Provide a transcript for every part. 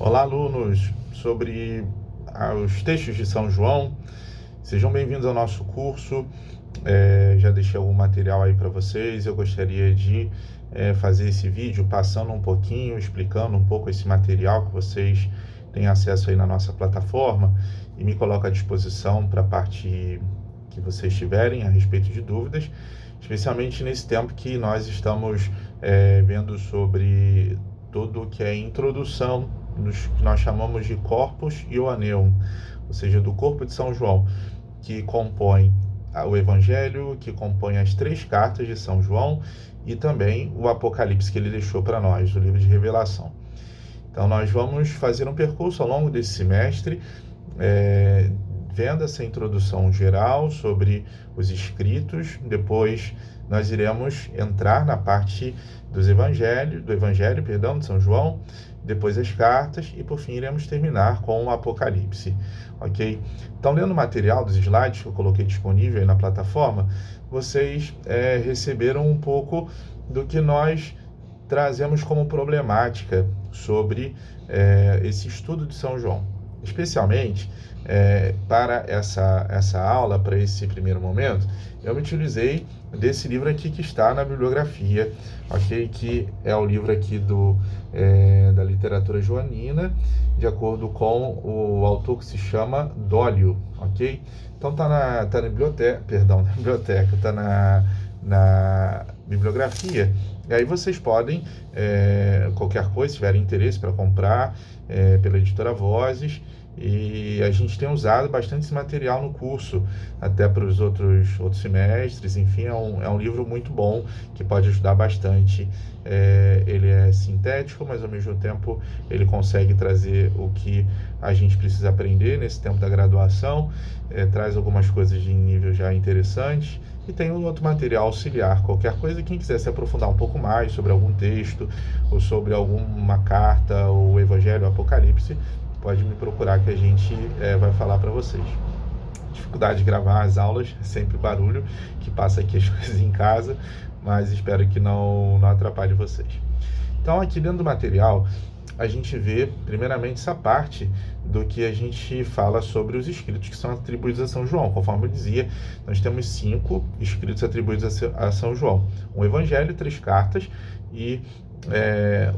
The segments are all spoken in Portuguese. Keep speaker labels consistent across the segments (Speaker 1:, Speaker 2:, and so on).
Speaker 1: Olá, alunos, sobre os textos de São João. Sejam bem-vindos ao nosso curso. Já deixei algum material aí para vocês. Eu gostaria de fazer esse vídeo passando um pouquinho, explicando um pouco esse material que vocês têm acesso aí na nossa plataforma e me coloco à disposição para a parte que vocês tiverem a respeito de dúvidas, especialmente nesse tempo que nós estamos vendo sobre tudo o que é introdução nos que nós chamamos de Corpus Ioanneum, ou seja, do corpo de São João, que compõe o Evangelho, que compõe as 3 cartas de São João e também o Apocalipse que ele deixou para nós, o livro de Revelação. Então nós vamos fazer um percurso ao longo desse semestre, vendo essa introdução geral sobre os escritos. Depois nós iremos entrar na parte do Evangelho de São João, depois as cartas e por fim iremos terminar com o Apocalipse, ok? Então, lendo o material dos slides que eu coloquei disponível aí na plataforma, vocês receberam um pouco do que nós trazemos como problemática sobre esse estudo de São João, especialmente para essa aula, para esse primeiro momento. Eu me utilizei desse livro aqui que está na bibliografia, ok? Que é o livro aqui da literatura joanina, de acordo com o autor que se chama Dólio, ok? Então está na biblioteca, está na bibliografia. E aí vocês podem, qualquer coisa, se tiverem interesse para comprar pela editora Vozes. E a gente tem usado bastante esse material no curso, até para os outros semestres. Enfim, é um livro muito bom, que pode ajudar bastante. Ele é sintético, mas ao mesmo tempo ele consegue trazer o que a gente precisa aprender nesse tempo da graduação, traz algumas coisas de nível já interessantes. E tem um outro material auxiliar, qualquer coisa, quem quiser se aprofundar um pouco mais sobre algum texto, ou sobre alguma carta, ou Evangelho, ou Apocalipse, pode me procurar que a gente vai falar para vocês. Dificuldade de gravar as aulas, sempre barulho, que passa aqui as coisas em casa, mas espero que não atrapalhe vocês. Então, aqui dentro do material, a gente vê, primeiramente, essa parte do que a gente fala sobre os escritos que são atribuídos a São João. Conforme eu dizia, nós temos 5 escritos atribuídos a São João. Um Evangelho, 3 cartas e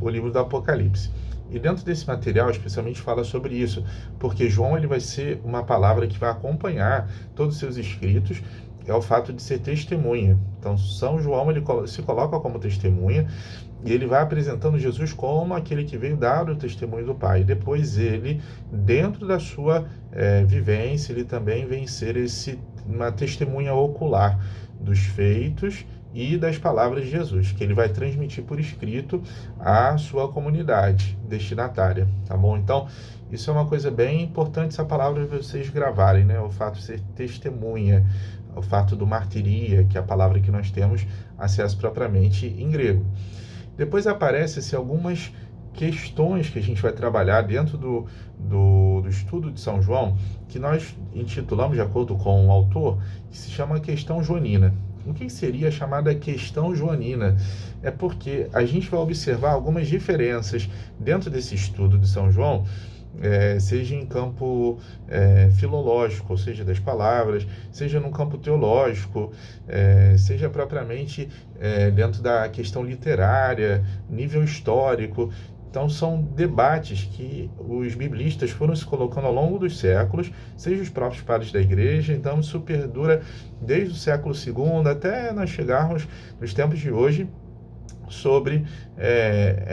Speaker 1: o livro do Apocalipse. E dentro desse material, especialmente, fala sobre isso, porque João ele vai ser uma palavra que vai acompanhar todos os seus escritos, é o fato de ser testemunha. Então, São João ele se coloca como testemunha, e ele vai apresentando Jesus como aquele que veio dar o testemunho do Pai. Depois ele, dentro da sua vivência, ele também vem ser uma testemunha ocular dos feitos e das palavras de Jesus, que ele vai transmitir por escrito à sua comunidade destinatária, tá bom? Então, isso é uma coisa bem importante, essa palavra vocês gravarem, né? O fato de ser testemunha, o fato do martiria, que é a palavra que nós temos acesso propriamente em grego. Depois aparecem algumas questões que a gente vai trabalhar dentro do estudo de São João, que nós intitulamos, de acordo com o autor, que se chama questão joanina. O que seria a chamada questão joanina? É porque a gente vai observar algumas diferenças dentro desse estudo de São João, seja em campo filológico, ou seja, das palavras, seja no campo teológico, seja propriamente dentro da questão literária, nível histórico. Então, são debates que os biblistas foram se colocando ao longo dos séculos, seja os próprios padres da igreja. Então, isso perdura desde o século II até nós chegarmos nos tempos de hoje, sobre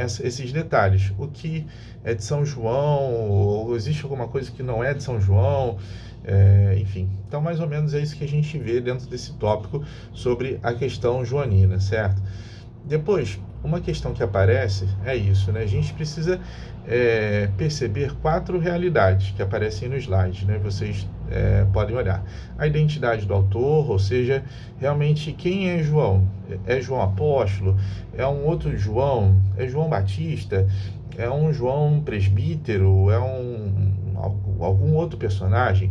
Speaker 1: esses detalhes. O que é de São João, ou existe alguma coisa que não é de São João, enfim. Então, mais ou menos é isso que a gente vê dentro desse tópico sobre a questão joanina, certo? Depois, uma questão que aparece é isso, né? A gente precisa perceber 4 realidades que aparecem no slide, né? Vocês podem olhar. A identidade do autor, ou seja, realmente quem é João? É João apóstolo? É um outro João? É João Batista? É um João presbítero? É algum outro personagem?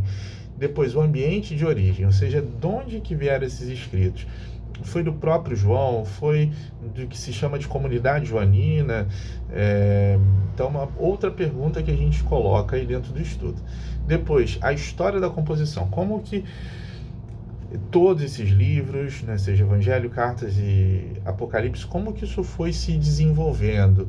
Speaker 1: Depois, o ambiente de origem, ou seja, de onde que vieram esses escritos? foi do próprio João, foi do que se chama de comunidade joanina. Então, uma outra pergunta que a gente coloca aí dentro do estudo. Depois, a história da composição. Como que todos esses livros, né, seja Evangelho, Cartas e Apocalipse, como que isso foi se desenvolvendo?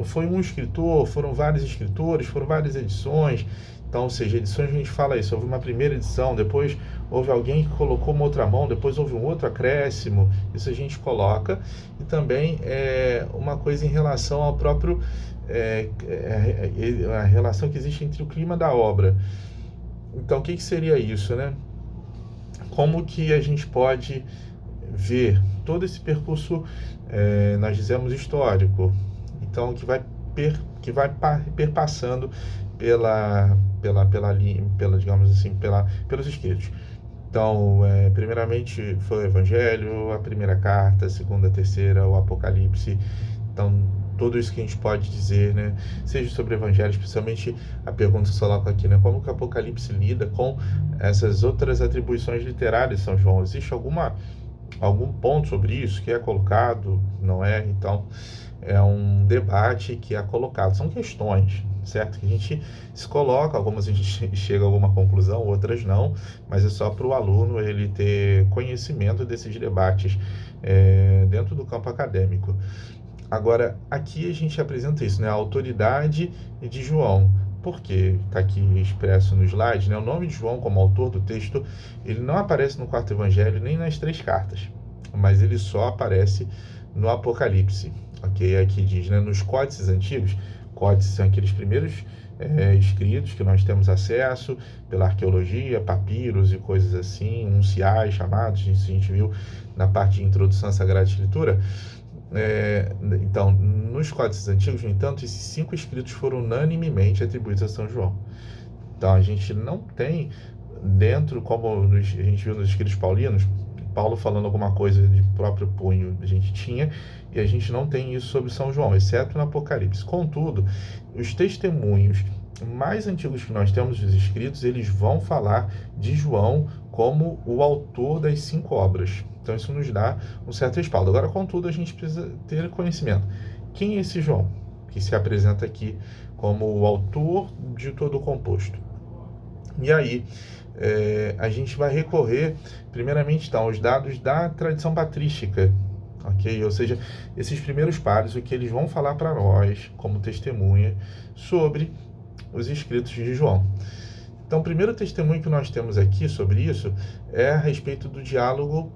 Speaker 1: Foi um escritor, foram vários escritores, foram várias edições. Então, ou seja, edições a gente fala isso, houve uma primeira edição, depois houve alguém que colocou uma outra mão, depois houve um outro acréscimo, isso a gente coloca. E também uma coisa em relação ao próprio, a relação que existe entre o clima da obra. Então, o que seria isso, né? Como que a gente pode ver todo esse percurso, nós dizemos, histórico, então, que vai perpassando digamos assim, pelos escritos. Então, primeiramente foi o Evangelho, a primeira carta, a segunda, a terceira, o Apocalipse. Então, tudo isso que a gente pode dizer, né? Seja sobre o Evangelho, especialmente a pergunta que eu coloco aqui, né? Como que o Apocalipse lida com essas outras atribuições literárias de São João? Existe algum ponto sobre isso que é colocado? Não é? Então, é um debate que é colocado. São questões, certo? Que a gente se coloca, algumas a gente chega a alguma conclusão, outras não, mas é só para o aluno ele ter conhecimento desses debates dentro do campo acadêmico. Agora, aqui a gente apresenta isso, né? A autoridade de João. Porque está aqui expresso no slide, né? O nome de João como autor do texto, ele não aparece no quarto evangelho nem nas 3 cartas, mas ele só aparece no Apocalipse. Ok? Aqui diz, né? Nos códices antigos, códices são aqueles primeiros escritos que nós temos acesso pela arqueologia, papiros e coisas assim, unciais chamados, isso a gente viu na parte de introdução à Sagrada Escritura. Então, nos códices antigos, no entanto, esses 5 escritos foram unanimemente atribuídos a São João. Então, a gente não tem dentro, como a gente viu nos escritos paulinos, Paulo falando alguma coisa de próprio punho, a gente tinha, e a gente não tem isso sobre São João, exceto no Apocalipse. Contudo, os testemunhos mais antigos que nós temos dos escritos, eles vão falar de João como o autor das 5 obras. Então, isso nos dá um certo respaldo. Agora, contudo, a gente precisa ter conhecimento. Quem é esse João, que se apresenta aqui como o autor de todo o composto? E aí, a gente vai recorrer, primeiramente, então, aos dados da tradição patrística, ok? Ou seja, esses primeiros padres, o que eles vão falar para nós, como testemunha, sobre os escritos de João. Então, o primeiro testemunho que nós temos aqui sobre isso é a respeito do diálogo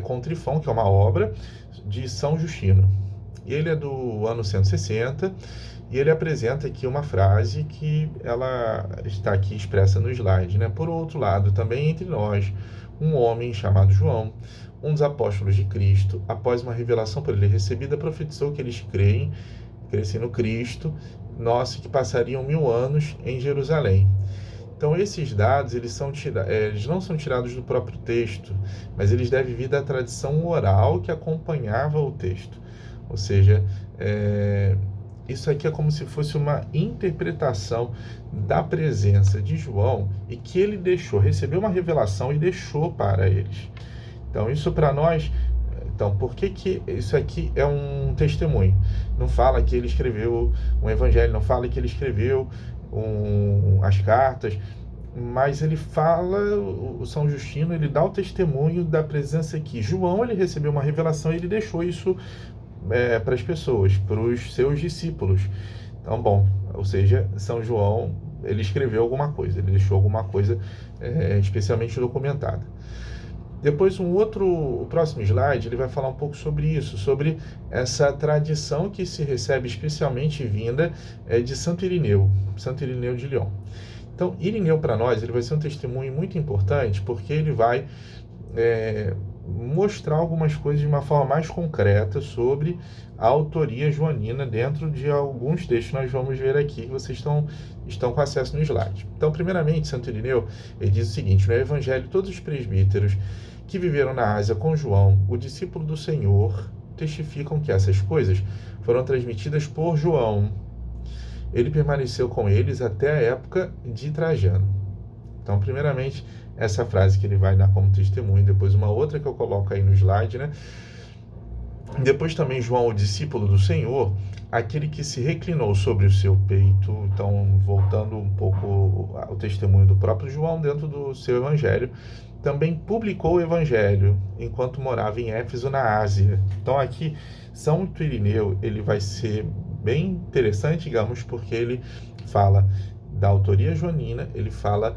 Speaker 1: com Trifão, que é uma obra de São Justino. Ele é do ano 160 e ele apresenta aqui uma frase que ela está aqui expressa no slide, né? Por outro lado, também entre nós, um homem chamado João, um dos apóstolos de Cristo, após uma revelação por ele recebida, profetizou que eles crescem no Cristo, nosso, que passariam 1000 anos em Jerusalém. Então, esses dados, eles não são tirados do próprio texto, mas eles devem vir da tradição oral que acompanhava o texto. Ou seja, isso aqui é como se fosse uma interpretação da presença de João e que ele recebeu uma revelação e deixou para eles. Então, isso para nós... Então, por que isso aqui é um testemunho? Não fala que ele escreveu um evangelho, não fala que ele escreveu as cartas, mas ele fala, o São Justino, ele dá o testemunho da presença aqui. João, ele recebeu uma revelação e ele deixou isso para as pessoas, para os seus discípulos. Então, bom, ou seja, São João, ele escreveu alguma coisa, ele deixou alguma coisa especialmente documentada. Depois, o próximo slide, ele vai falar um pouco sobre isso, sobre essa tradição que se recebe especialmente vinda de Santo Irineu de Lyon. Então, Irineu para nós, ele vai ser um testemunho muito importante, porque ele vai mostrar algumas coisas de uma forma mais concreta sobre a autoria joanina dentro de alguns textos que nós vamos ver aqui, que vocês estão com acesso no slide. Então, primeiramente, Santo Irineu, ele diz o seguinte: no Evangelho, todos os presbíteros que viveram na Ásia com João, o discípulo do Senhor, testificam que essas coisas foram transmitidas por João. Ele permaneceu com eles até a época de Trajano. Então, primeiramente, essa frase que ele vai dar como testemunho, depois uma outra que eu coloco aí no slide, né? Depois também João, o discípulo do Senhor, aquele que se reclinou sobre o seu peito. Então, voltando um pouco ao testemunho do próprio João dentro do seu evangelho, também publicou o evangelho enquanto morava em Éfeso, na Ásia. Então, aqui, São Irineu, ele vai ser bem interessante, digamos, porque ele fala da autoria joanina, ele fala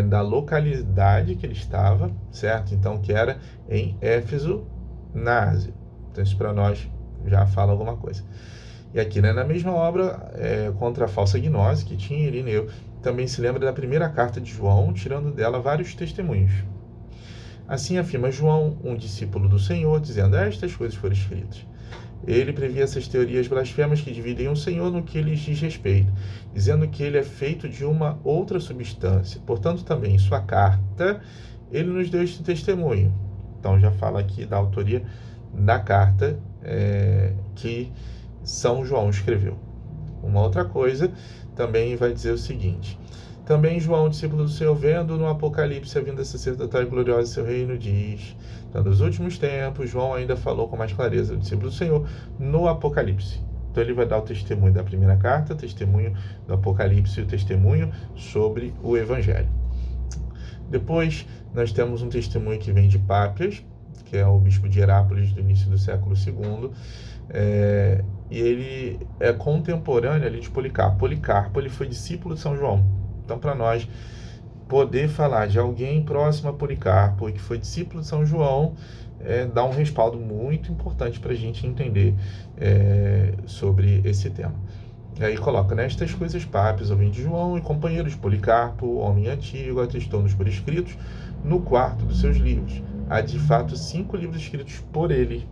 Speaker 1: da localidade que ele estava, certo? Então, que era em Éfeso, na Ásia. Então, isso para nós já fala alguma coisa. E aqui, né, na mesma obra, contra a falsa gnose que tinha Irineu, também se lembra da primeira carta de João, tirando dela vários testemunhos. Assim afirma João, um discípulo do Senhor, dizendo: estas coisas foram escritas. Ele previa essas teorias blasfemas que dividem o Senhor no que lhes diz respeito, dizendo que ele é feito de uma outra substância. Portanto, também em sua carta, ele nos deu este testemunho. Então, já fala aqui da autoria da carta que São João escreveu. Uma outra coisa também vai dizer o seguinte: também João, discípulo do Senhor, vendo no Apocalipse a vinda sacerdotal e gloriosa de seu reino, diz: então, nos últimos tempos, João ainda falou com mais clareza, o discípulo do Senhor, no Apocalipse. Então, ele vai dar o testemunho da primeira carta, o testemunho do Apocalipse e o testemunho sobre o Evangelho. Depois, nós temos um testemunho que vem de Pápias, que é o bispo de Herápolis do início do século II, e ele é contemporâneo ali de Policarpo. Policarpo, ele foi discípulo de São João. Então, para nós poder falar de alguém próximo a Policarpo e que foi discípulo de São João, dá um respaldo muito importante para a gente entender sobre esse tema. E aí coloca: nestas coisas, Pápias, ouvinte de João e companheiro de Policarpo, homem antigo, atestou-nos por escritos no quarto dos seus livros. Há de fato 5 livros escritos por ele.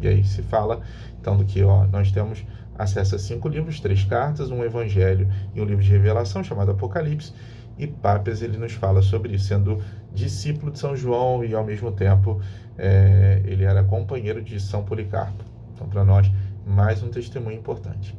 Speaker 1: E aí se fala então do que nós temos acesso a 5 livros, 3 cartas, um evangelho e um livro de revelação chamado Apocalipse. E Pápias, ele nos fala sobre isso, sendo discípulo de São João e ao mesmo tempo ele era companheiro de São Policarpo. Então, para nós, mais um testemunho importante.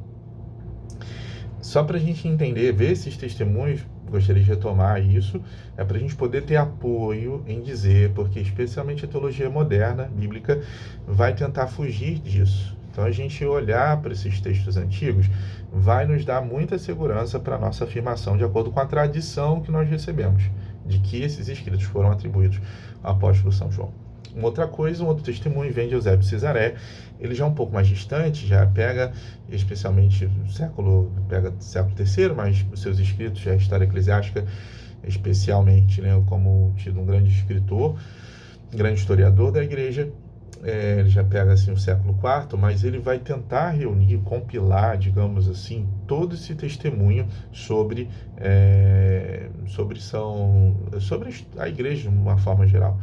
Speaker 1: Só para a gente entender, ver esses testemunhos, gostaria de retomar isso, para a gente poder ter apoio em dizer, porque especialmente a teologia moderna, bíblica, vai tentar fugir disso. Então, a gente olhar para esses textos antigos vai nos dar muita segurança para a nossa afirmação, de acordo com a tradição que nós recebemos, de que esses escritos foram atribuídos ao apóstolo São João. Uma outra coisa, um outro testemunho vem de Eusébio de Cesaré. Ele já é um pouco mais distante, já pega especialmente século III, mas os seus escritos, já a história eclesiástica, especialmente, né, como tido um grande escritor, um grande historiador da igreja. Ele já pega assim o século IV, mas ele vai tentar reunir, compilar, digamos assim, todo esse testemunho sobre a igreja de uma forma geral.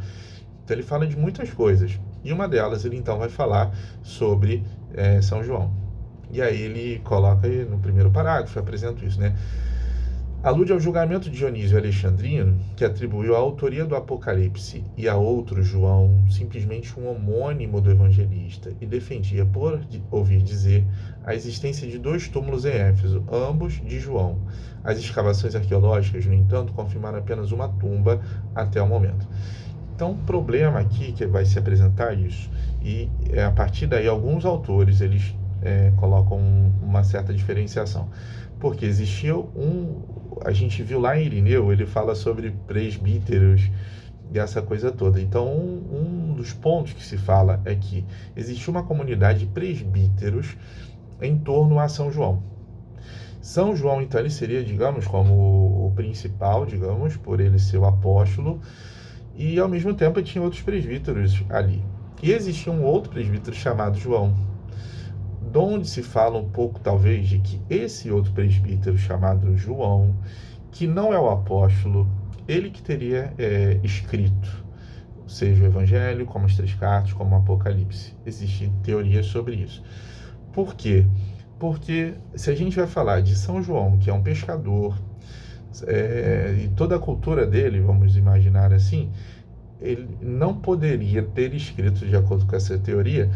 Speaker 1: Então ele fala de muitas coisas, e uma delas ele então vai falar sobre São João. E aí ele coloca aí no primeiro parágrafo, eu apresento isso, né? Alude ao julgamento de Dionísio Alexandrino, que atribuiu a autoria do Apocalipse e a outro João, simplesmente um homônimo do evangelista, e defendia, por ouvir dizer, a existência de 2 túmulos em Éfeso, ambos de João. As escavações arqueológicas, no entanto, confirmaram apenas uma tumba até o momento. Então, o problema aqui que vai se apresentar isso, e a partir daí alguns autores eles colocam uma certa diferenciação, porque existia a gente viu lá em Irineu, ele fala sobre presbíteros e essa coisa toda. Então, um dos pontos que se fala é que existe uma comunidade de presbíteros em torno a São João. São João, então, ele seria, digamos, como o principal, digamos, por ele ser o apóstolo, e ao mesmo tempo tinha outros presbíteros ali. E existia um outro presbítero chamado João, de onde se fala um pouco, talvez, de que esse outro presbítero chamado João, que não é o apóstolo, ele que teria escrito, seja o Evangelho, como as 3 cartas, como o Apocalipse. Existem teorias sobre isso. Por quê? Porque se a gente vai falar de São João, que é um pescador, e toda a cultura dele, vamos imaginar assim, ele não poderia ter escrito, de acordo com essa teoria,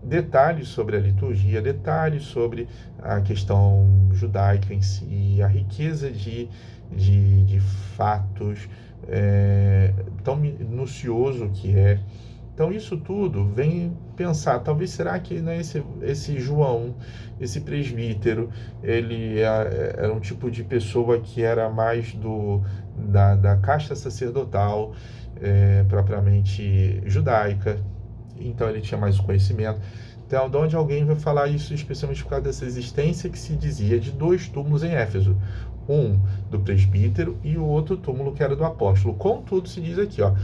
Speaker 1: detalhes sobre a liturgia, detalhes sobre a questão judaica em si, a riqueza de fatos, tão minucioso que é. Então isso tudo vem pensar, talvez será que, né, esse João, esse presbítero, ele era um tipo de pessoa que era mais da casta sacerdotal, propriamente judaica, então ele tinha mais conhecimento. Então, de onde alguém vai falar isso, especialmente por causa dessa existência que se dizia de 2 túmulos em Éfeso, um do presbítero e o outro túmulo que era do apóstolo. Contudo, se diz aqui, ó,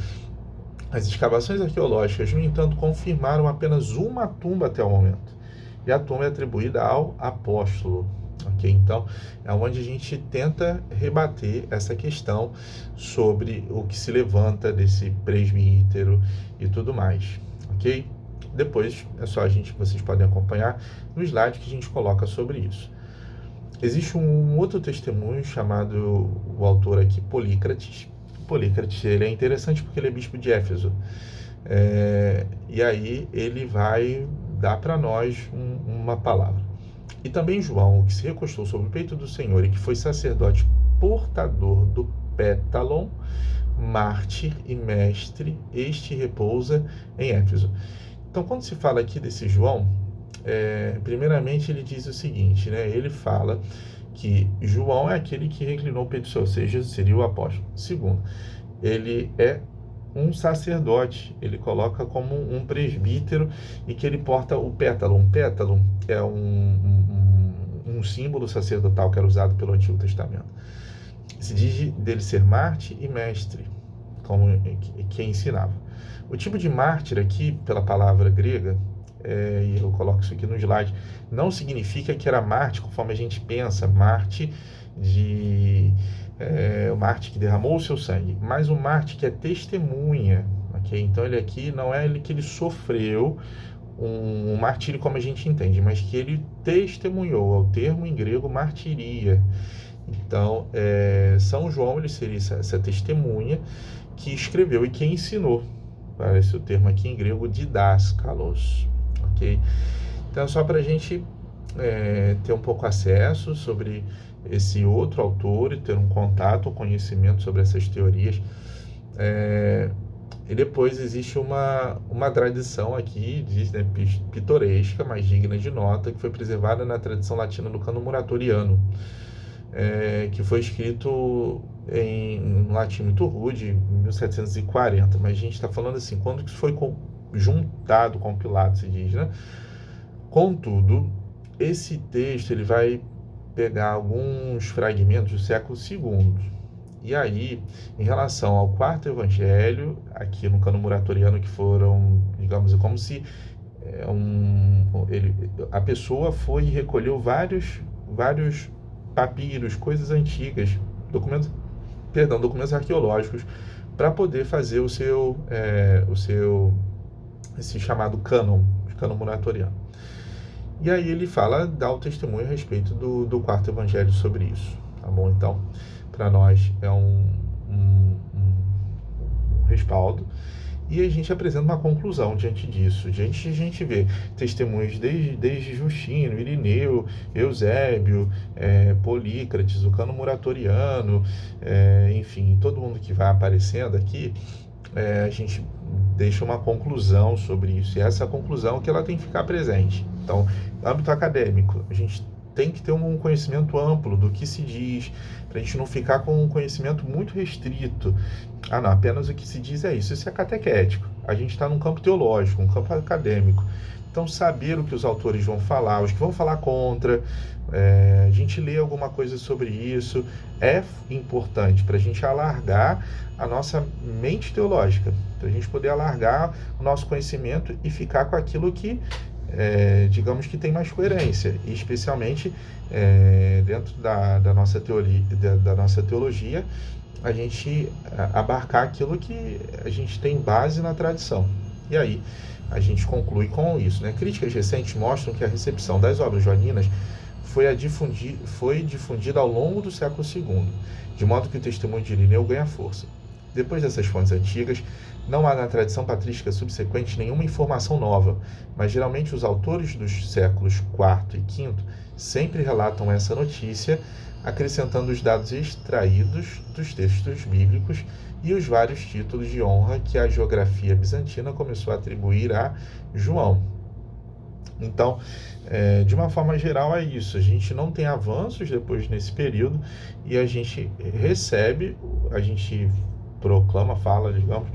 Speaker 1: as escavações arqueológicas, no entanto, confirmaram apenas uma tumba até o momento, e a tumba é atribuída ao apóstolo. Ok? Então, é onde a gente tenta rebater essa questão sobre o que se levanta desse presbítero e tudo mais. Ok? Depois é só vocês podem acompanhar no slide que a gente coloca sobre isso. Existe um outro testemunho chamado, o autor aqui, Polícrates. Polícrates, ele é interessante porque ele é bispo de Éfeso. E aí ele vai dar para nós uma palavra. E também João, que se recostou sobre o peito do Senhor e que foi sacerdote portador do pétalon, mártir e mestre, este repousa em Éfeso. Então, quando se fala aqui desse João, primeiramente ele diz o seguinte, né? Ele fala que João é aquele que reclinou o peito do Senhor, ou seja, seria o apóstolo. Segundo, ele é um sacerdote, ele coloca como um presbítero e que ele porta o pétalo. Um pétalo é um símbolo sacerdotal que era usado pelo Antigo Testamento. Se diz dele ser mártir e mestre, como quem ensinava. O tipo de mártir aqui, pela palavra grega, e eu coloco isso aqui no slide, não significa que era mártir conforme a gente pensa, mártir o mártir que derramou o seu sangue, mas o mártir que é testemunha, ok? Então ele aqui não é que ele sofreu um martírio como a gente entende, mas que ele testemunhou, é o termo em grego martiria. Então, São João, ele seria essa testemunha que escreveu e que ensinou. Parece o termo aqui em grego, didáskalos, ok? Então, só para a gente ter um pouco acesso sobre esse outro autor e ter um contato, um conhecimento sobre essas teorias. E depois existe uma tradição aqui, diz, né, pitoresca, mas digna de nota, que foi preservada na tradição latina do Cânon Muratoriano, que foi escrito em latim muito rude, em 1740, mas a gente está falando assim, quando que isso foi juntado, compilado, se diz, né? Contudo, esse texto ele vai pegar alguns fragmentos do século II, e aí, em relação ao quarto evangelho, aqui no Cânon Muratoriano, que foram, digamos, como se a pessoa foi e recolheu vários papiros, coisas antigas, documentos arqueológicos, para poder fazer esse chamado cânon muratoriano. E aí ele dá o testemunho a respeito do quarto evangelho sobre isso, tá bom? Então, para nós é um respaldo, e a gente apresenta uma conclusão diante disso. A gente vê testemunhos desde Justino, Irineu, Eusébio, Polícrates, o Cânon Muratoriano, enfim, todo mundo que vai aparecendo aqui, a gente deixa uma conclusão sobre isso, e essa conclusão que ela tem que ficar presente. Então, no âmbito acadêmico, a gente tem que ter um conhecimento amplo do que se diz, para a gente não ficar com um conhecimento muito restrito. Não, apenas o que se diz é isso. Isso é catequético. A gente está num campo teológico, um campo acadêmico. Então, saber o que os autores vão falar, os que vão falar contra, a gente lê alguma coisa sobre isso, é importante para a gente alargar a nossa mente teológica, para a gente poder alargar o nosso conhecimento e ficar com aquilo que digamos que tem mais coerência, e especialmente dentro da nossa teologia, a gente abarcar aquilo que a gente tem base na tradição. E aí a gente conclui com isso, né? Críticas recentes mostram que a recepção das obras joaninas foi difundida ao longo do século II, de modo que o testemunho de Irineu ganha força. Depois dessas fontes antigas, Não há na tradição patrística subsequente nenhuma informação nova, mas geralmente os autores dos séculos IV e V sempre relatam essa notícia, acrescentando os dados extraídos dos textos bíblicos e os vários títulos de honra que a geografia bizantina começou a atribuir a João. Então, de uma forma geral, é isso. A gente não tem avanços depois nesse período e a gente recebe, a gente proclama, fala, digamos,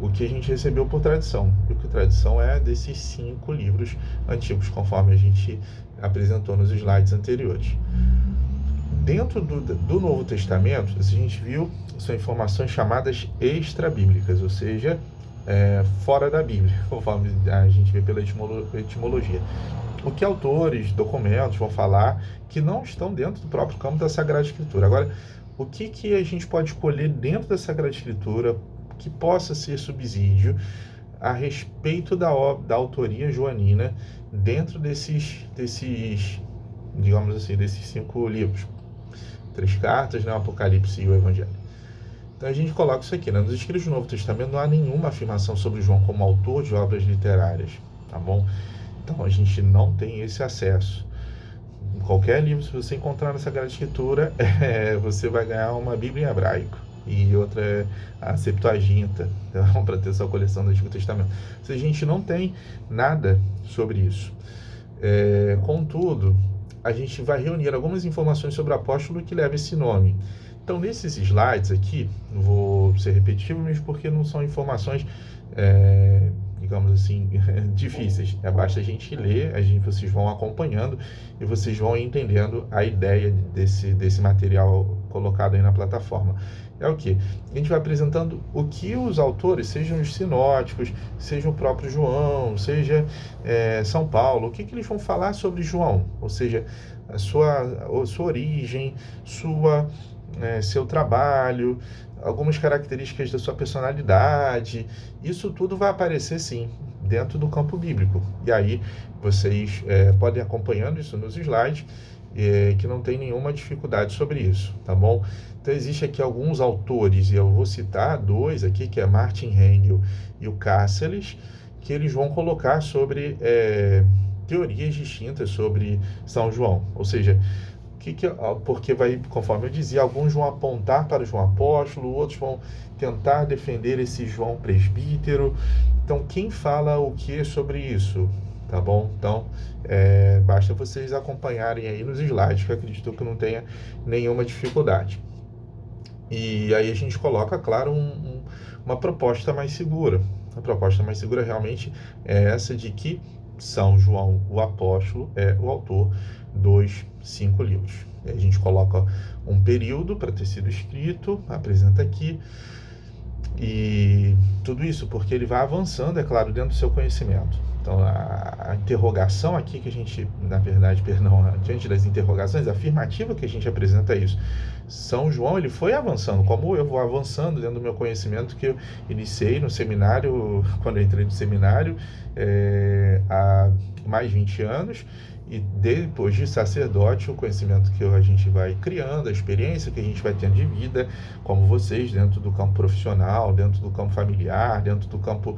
Speaker 1: o que a gente recebeu por tradição. E o que tradição é desses 5 livros antigos, conforme a gente apresentou nos slides anteriores. Dentro do Novo Testamento, a gente viu, são informações chamadas extra-bíblicas, ou seja, fora da Bíblia, conforme a gente vê pela etimologia. O que autores, documentos vão falar que não estão dentro do próprio campo da Sagrada Escritura. Agora, o que a gente pode escolher dentro da Sagrada Escritura que possa ser subsídio a respeito da autoria joanina dentro desses, digamos assim, desses 5 livros? 3 cartas, o Apocalipse e o Evangelho. Então a gente coloca isso aqui, né? Nos escritos do Novo Testamento não há nenhuma afirmação sobre João como autor de obras literárias, tá bom? Então a gente não tem esse acesso. Em qualquer livro, se você encontrar na Sagrada Escritura, você vai ganhar uma Bíblia em hebraico e outra é a Septuaginta, então, para ter sua coleção do Antigo Testamento. A gente não tem nada sobre isso. Contudo, a gente vai reunir algumas informações sobre o apóstolo que leva esse nome. Então, nesses slides aqui, não vou ser repetitivo, mesmo porque não são informações, digamos assim, difíceis. Basta a gente ler, vocês vão acompanhando e vocês vão entendendo a ideia desse material colocado aí na plataforma. É o que? A gente vai apresentando o que os autores, sejam os sinóticos, seja o próprio João, seja São Paulo, o que eles vão falar sobre João, ou seja, a sua origem, seu trabalho, algumas características da sua personalidade. Isso tudo vai aparecer, sim, dentro do campo bíblico. E aí vocês podem ir acompanhando isso nos slides, que não tem nenhuma dificuldade sobre isso, tá bom? Então, existe aqui alguns autores, e eu vou citar 2 aqui, que é Martin Hengel e o Cáceres, que eles vão colocar sobre teorias distintas sobre São João. Ou seja, porque vai, conforme eu dizia, alguns vão apontar para João Apóstolo, outros vão tentar defender esse João Presbítero. Então, quem fala o que sobre isso? Tá bom? Então, basta vocês acompanharem aí nos slides, que eu acredito que não tenha nenhuma dificuldade. E aí a gente coloca, claro, uma proposta mais segura. A proposta mais segura realmente é essa de que São João, o apóstolo, é o autor dos 5 livros. E a gente coloca um período para ter sido escrito, apresenta aqui, e tudo isso porque ele vai avançando, é claro, dentro do seu conhecimento. Então, a interrogação aqui que a gente, na verdade, diante das interrogações, a afirmativa que a gente apresenta é isso. São João, ele foi avançando, como eu vou avançando dentro do meu conhecimento que eu iniciei no seminário, quando eu entrei no seminário, há mais de 20 anos, e depois de sacerdote, o conhecimento que a gente vai criando, a experiência que a gente vai tendo de vida, como vocês, dentro do campo profissional, dentro do campo familiar, dentro do campo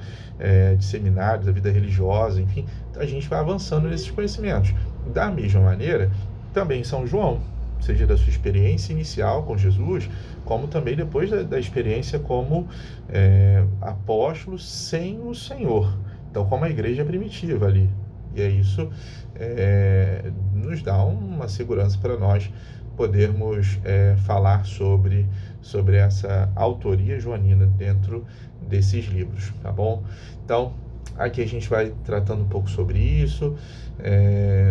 Speaker 1: de seminários, da vida religiosa, enfim, a gente vai avançando nesses conhecimentos. Da mesma maneira, também São João, seja da sua experiência inicial com Jesus, como também depois da experiência como apóstolo sem o Senhor. Então, como a igreja primitiva ali. E é isso nos dá uma segurança para nós podermos falar sobre essa autoria joanina dentro desses livros, tá bom? Então, aqui a gente vai tratando um pouco sobre isso,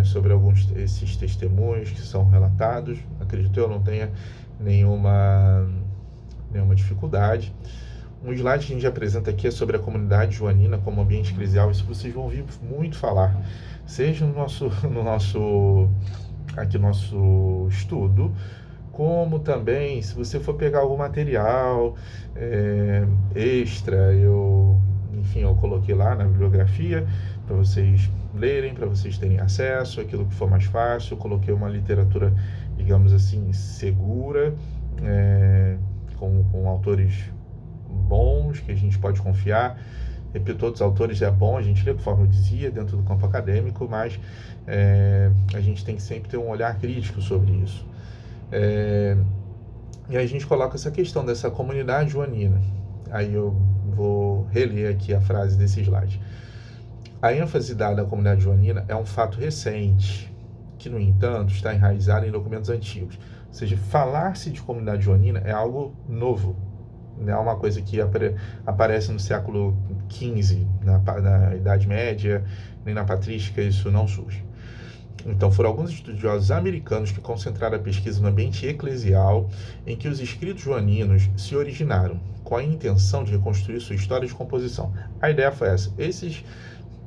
Speaker 1: sobre alguns desses testemunhos que são relatados. Acredito eu não tenha nenhuma dificuldade. Um slide que a gente apresenta aqui é sobre a comunidade joanina como ambiente eclesial. Isso vocês vão ouvir muito falar, seja no nosso estudo, como também, se você for pegar algum material extra, eu coloquei lá na bibliografia para vocês lerem, para vocês terem acesso, aquilo que for mais fácil. Eu coloquei uma literatura, digamos assim, segura, com autores bons, que a gente pode confiar. Repito, outros autores é bom a gente ler, conforme eu dizia, dentro do campo acadêmico, mas a gente tem que sempre ter um olhar crítico sobre isso. E aí a gente coloca essa questão dessa comunidade joanina. Aí eu vou reler aqui a frase desse slide. A ênfase dada à comunidade joanina é um fato recente, que, no entanto, está enraizado em documentos antigos. Ou seja, falar-se de comunidade joanina é algo novo. Não é uma coisa que aparece no século XV, na Idade Média, nem na patrística, isso não surge. Então, foram alguns estudiosos americanos que concentraram a pesquisa no ambiente eclesial em que os escritos joaninos se originaram, com a intenção de reconstruir sua história de composição. A ideia foi essa. Esses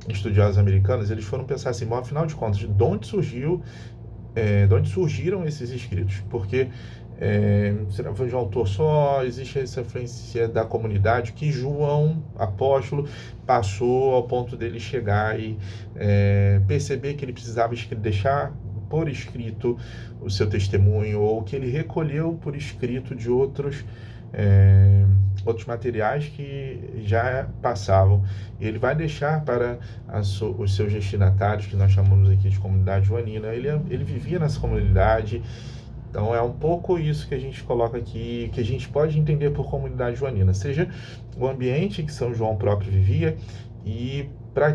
Speaker 1: estudiosos americanos, eles foram pensar assim, bom, afinal de contas, de onde surgiram esses escritos? Porque será que foi de um autor só? Existe essa influência da comunidade que João, apóstolo, passou ao ponto dele chegar e perceber que ele precisava deixar por escrito o seu testemunho, ou que ele recolheu por escrito de outros materiais que já passavam, e ele vai deixar para os seus destinatários, que nós chamamos aqui de comunidade joanina. Ele vivia nessa comunidade. Então é um pouco isso que a gente coloca aqui, que a gente pode entender por comunidade joanina, seja o ambiente que São João próprio vivia, e para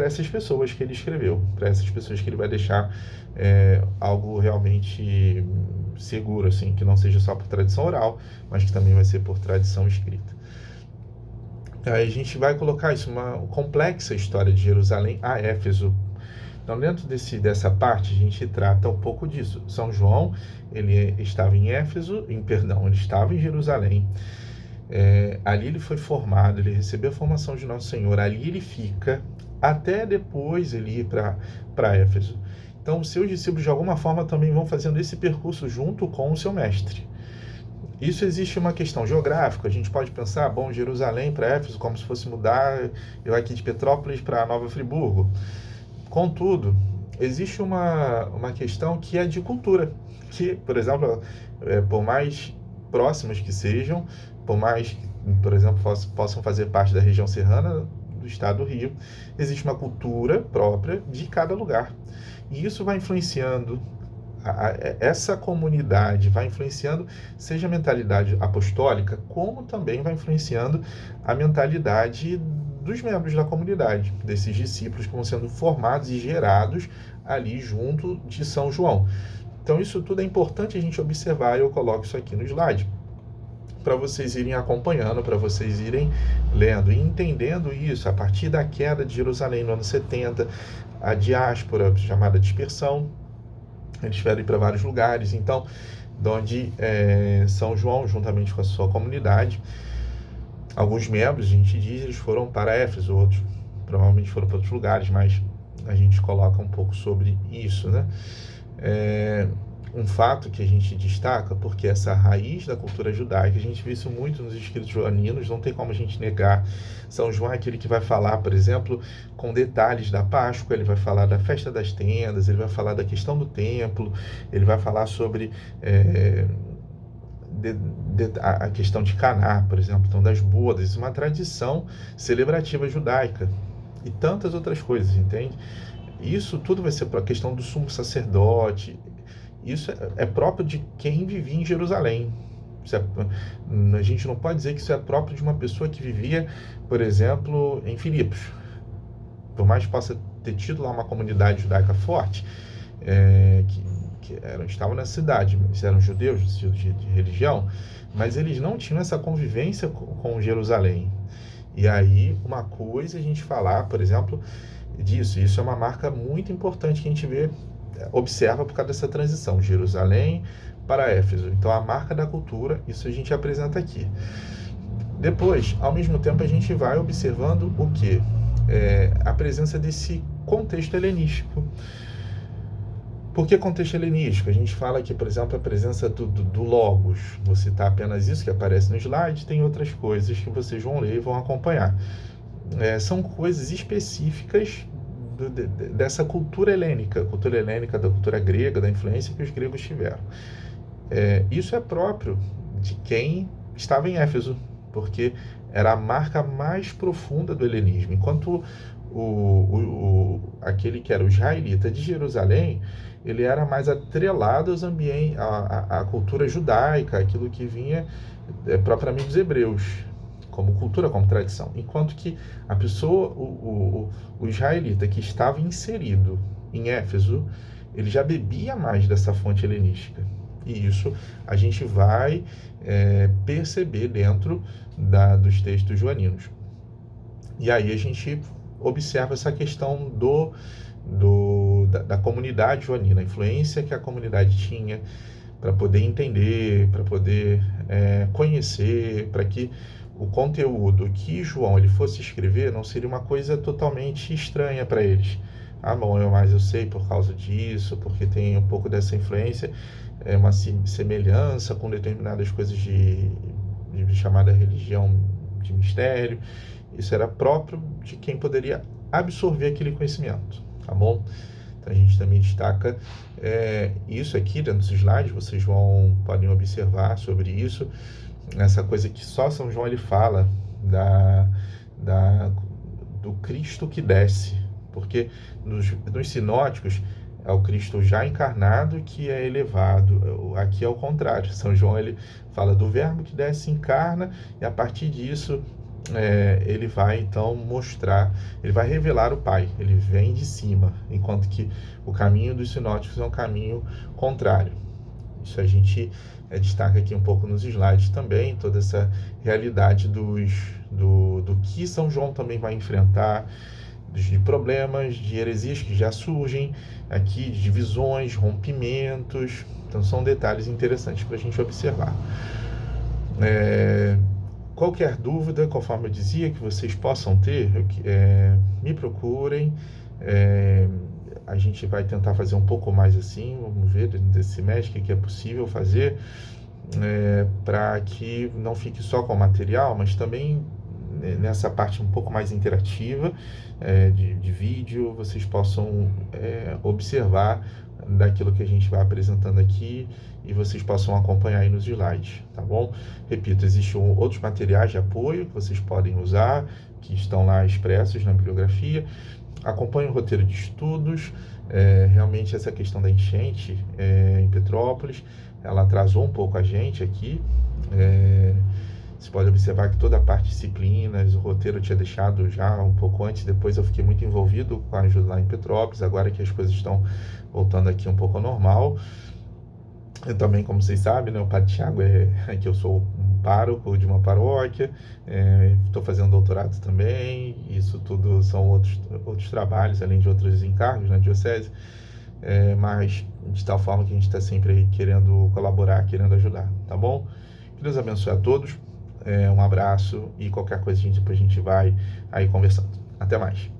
Speaker 1: essas pessoas que ele escreveu, para essas pessoas que ele vai deixar algo realmente seguro, assim, que não seja só por tradição oral, mas que também vai ser por tradição escrita. Aí a gente vai colocar isso, uma complexa história de Jerusalém a Éfeso. Então, dentro dessa parte, a gente trata um pouco disso. São João, ele estava em Éfeso, ele estava em Jerusalém. Ali ele foi formado, ele recebeu a formação de Nosso Senhor. Ali ele fica, até depois ele ir para Éfeso. Então, os seus discípulos, de alguma forma, também vão fazendo esse percurso junto com o seu mestre. Isso existe uma questão geográfica. A gente pode pensar, bom, Jerusalém para Éfeso, como se fosse mudar eu aqui de Petrópolis para Nova Friburgo. Contudo, existe uma questão que é de cultura, que, por exemplo, por mais próximas que sejam, por mais que, por exemplo, possam fazer parte da região serrana do estado do Rio, existe uma cultura própria de cada lugar. E isso vai influenciando, essa comunidade vai influenciando, seja a mentalidade apostólica, como também vai influenciando a mentalidade dos membros da comunidade, desses discípulos que vão sendo formados e gerados ali junto de São João. Então isso tudo é importante a gente observar, e eu coloco isso aqui no slide, para vocês irem acompanhando, para vocês irem lendo e entendendo isso. A partir da queda de Jerusalém no ano 70, a diáspora, chamada dispersão, eles tiveram ir para vários lugares, então, onde São João, juntamente com a sua comunidade, alguns membros, a gente diz, eles foram para Éfeso, outros provavelmente foram para outros lugares, mas a gente coloca um pouco sobre isso, né? Um fato que a gente destaca, porque essa raiz da cultura judaica, a gente vê isso muito nos escritos joaninos, não tem como a gente negar. São João é aquele que vai falar, por exemplo, com detalhes da Páscoa, ele vai falar da festa das tendas, ele vai falar da questão do templo, ele vai falar sobre a questão de Caná, por exemplo, então das bodas, uma tradição celebrativa judaica e tantas outras coisas, entende? Isso tudo vai ser para a questão do sumo sacerdote. Isso é próprio de quem vivia em Jerusalém. A gente não pode dizer que isso é próprio de uma pessoa que vivia, por exemplo, em Filipos. Por mais que possa ter tido lá uma comunidade judaica forte, que estavam na cidade, eles eram judeus de religião, mas eles não tinham essa convivência com Jerusalém. E aí, uma coisa a gente falar, por exemplo, disso, isso é uma marca muito importante que a gente observa por causa dessa transição, Jerusalém para Éfeso. Então, a marca da cultura, isso a gente apresenta aqui. Depois, ao mesmo tempo, a gente vai observando o quê? A presença desse contexto helenístico. Por que contexto helenístico? A gente fala aqui, por exemplo, a presença do Logos. Vou citar apenas isso que aparece no slide, tem outras coisas que vocês vão ler e vão acompanhar. São coisas específicas dessa cultura helênica da cultura grega, da influência que os gregos tiveram. Isso é próprio de quem estava em Éfeso, porque era a marca mais profunda do helenismo. Enquanto aquele que era o israelita de Jerusalém, ele era mais atrelado aos ambientes, à cultura judaica, aquilo que vinha propriamente dos hebreus, como cultura, como tradição. Enquanto que a pessoa, o israelita que estava inserido em Éfeso, ele já bebia mais dessa fonte helenística. E isso a gente vai perceber dentro dos textos joaninos. E aí a gente observa essa questão da comunidade joanina, a influência que a comunidade tinha para poder entender, para poder conhecer, para que o conteúdo que João ele fosse escrever não seria uma coisa totalmente estranha para eles. Ah, bom, mas eu sei por causa disso, porque tem um pouco dessa influência, uma semelhança com determinadas coisas de chamada religião de mistério. Isso era próprio de quem poderia absorver aquele conhecimento, tá bom? Então a gente também destaca isso aqui dentro dos slides, vocês podem observar sobre isso, essa coisa que só São João ele fala do Cristo que desce, porque nos sinóticos é o Cristo já encarnado que é elevado, aqui é o contrário. São João ele fala do verbo que desce, encarna, e a partir disso ele vai então mostrar, ele vai revelar o Pai, ele vem de cima, enquanto que o caminho dos sinóticos é um caminho contrário. Isso a gente destaca aqui um pouco nos slides também, toda essa realidade do que São João também vai enfrentar, de problemas, de heresias que já surgem aqui, de divisões, rompimentos. Então são detalhes interessantes para a gente observar. Qualquer dúvida, conforme eu dizia, que vocês possam ter, me procurem. A gente vai tentar fazer um pouco mais assim, vamos ver desse semestre o que é possível fazer, para que não fique só com o material, mas também nessa parte um pouco mais interativa de vídeo, vocês possam observar daquilo que a gente vai apresentando aqui e vocês possam acompanhar aí nos slides, tá bom? Repito, existem outros materiais de apoio que vocês podem usar, que estão lá expressos na bibliografia. Acompanhe o roteiro de estudos. Realmente essa questão da enchente em Petrópolis, ela atrasou um pouco a gente aqui. Você pode observar que toda a parte de disciplinas, o roteiro eu tinha deixado já um pouco antes, depois eu fiquei muito envolvido com a ajuda lá em Petrópolis, agora que as coisas estão voltando aqui um pouco ao normal. Eu também, como vocês sabem, né, o Padre Thiago que eu sou um pároco de uma paróquia, estou fazendo doutorado também, isso tudo são outros trabalhos, além de outros encargos na diocese, mas de tal forma que a gente está sempre aí querendo colaborar, querendo ajudar, tá bom? Que Deus abençoe a todos, um abraço e qualquer coisa depois a gente vai aí conversando. Até mais.